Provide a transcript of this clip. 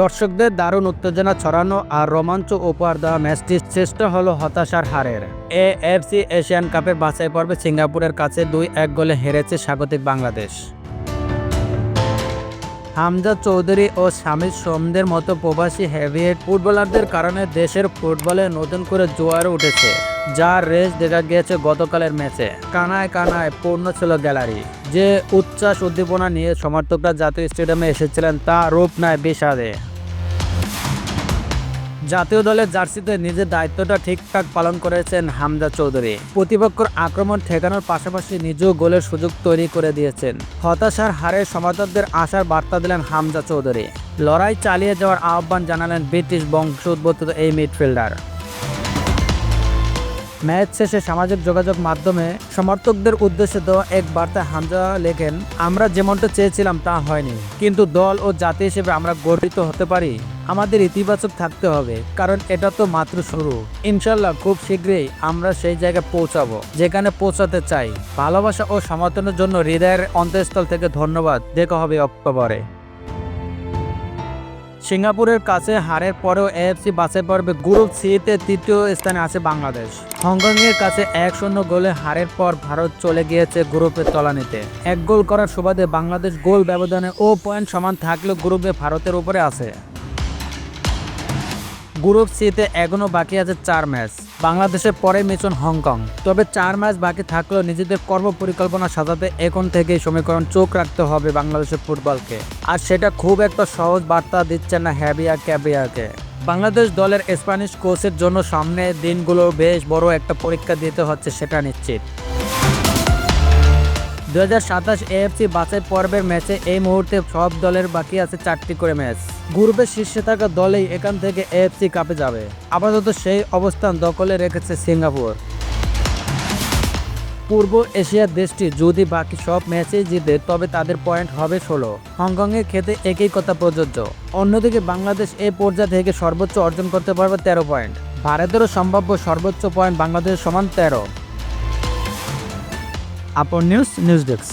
দর্শকদের দারুণ উত্তেজনা ছড়ানো আর রোমাঞ্চ উপহার দেওয়া ম্যাচটি শেষটা হলো হতাশার হারের। এএফসি এশিয়ান কাপের বাছাই পর্বে সিঙ্গাপুরের কাছে 2-1 গোলে হেরেছে স্বাগতিক বাংলাদেশ। হামজা চৌধুরী ও শামির সোমদের মতো প্রবাসী হেভিওয়েট ফুটবলারদের কারণে দেশের ফুটবলে নতুন করে জোয়ার উঠেছে, যার রেস দেখা গিয়েছে গতকালের ম্যাচে। কানায় কানায় পূর্ণ ছিল গ্যালারি। যে উচ্ছ্বাস উদ্দীপনা নিয়ে সমর্থকরা জাতীয় স্টেডিয়ামে এসেছিলেন তা রূপ নেয় বিষাদে। জাতীয় দলের জার্সিতে নিজের দায়িত্বটা ঠিকঠাক পালন করেছেন হামজা চৌধুরী। প্রতিপক্ষের আক্রমণ ঠেকানোর পাশাপাশি নিজেও গোলের সুযোগ তৈরি করে দিয়েছেন। হতাশার হারে সমর্থকদের আশার বার্তা দিলেন হামজা চৌধুরী। লড়াই চালিয়ে যাওয়ার আহ্বান জানালেন ব্রিটিশ বংশোদ্ভূত এই মিডফিল্ডার। ম্যাচ শেষে সামাজিক যোগাযোগ মাধ্যমে সমর্থকদের উদ্দেশ্যে দেওয়া এক বার্তায় হামজা লেখেন, আমরা যেমনটা চেয়েছিলাম তা হয়নি, কিন্তু দল ও জাতি হিসেবে আমরা গর্বিত হতে পারি। আমাদের ইতিবাচক থাকতে হবে, কারণ এটা তো মাত্র শুরু। ইনশাল্লাহ খুব শীঘ্রই আমরা সেই জায়গায় পৌঁছাবো যেখানে পৌঁছাতে চাই। ভালোবাসা ও সমর্থনের জন্য হৃদয়ের অন্তঃস্থল থেকে ধন্যবাদ। দেখা হবে অক্টোবরে। সিঙ্গাপুরের কাছে হারের পরেও এএফসি বাছাই পর্বে গ্রুপ সিতে তৃতীয় স্থানে আছে বাংলাদেশ। হংকংয়ের কাছে 1-0 গোলে হারের পর ভারত চলে গিয়েছে গ্রুপের তলানিতে। 1 গোল করার সুবাদে বাংলাদেশ গোল ব্যবধানে ও পয়েন্ট সমান থাকলেও গ্রুপে ভারতের উপরে আছে। গ্রুপ সিতে এখনও বাকি আছে 4 ম্যাচ। বাংলাদেশের পরে মিশন হংকং। তবে 4 ম্যাচ বাকি থাকলেও নিজেদের কর্মপরিকল্পনা সাজাতে এখন থেকেই সমীকরণ চোখ রাখতে হবে বাংলাদেশের ফুটবলকে। আর সেটা খুব একটা সহজ বার্তা দিচ্ছে না হ্যাভিয়া ক্যাভিয়াকে। বাংলাদেশ দলের স্প্যানিশ কোচের জন্য সামনের দিনগুলো বেশ বড় একটা পরীক্ষা দিতে হচ্ছে, সেটা নিশ্চিত। 2027 এএফসি বাছাই পর্বের ম্যাচে এই মুহূর্তে সব দলের বাকি আছে 4টি করে ম্যাচ। গ্রুপের শীর্ষে থাকা দলেই এখান থেকে এএফসি কাপে যাবে। আপাতত সেই অবস্থান দখলে রেখেছে সিঙ্গাপুর। পূর্ব এশিয়ার দেশটি যদি বাকি সব ম্যাচেই জিতে তবে তাদের পয়েন্ট হবে 16। হংকংয়ের ক্ষেত্রে একই কথা প্রযোজ্য। অন্যদিকে বাংলাদেশ এই পর্যায় থেকে সর্বোচ্চ অর্জন করতে পারবে 13 পয়েন্ট। ভারতেরও সম্ভাব্য সর্বোচ্চ পয়েন্ট বাংলাদেশের সমান 13। আপন নিউজ ডেস্ক।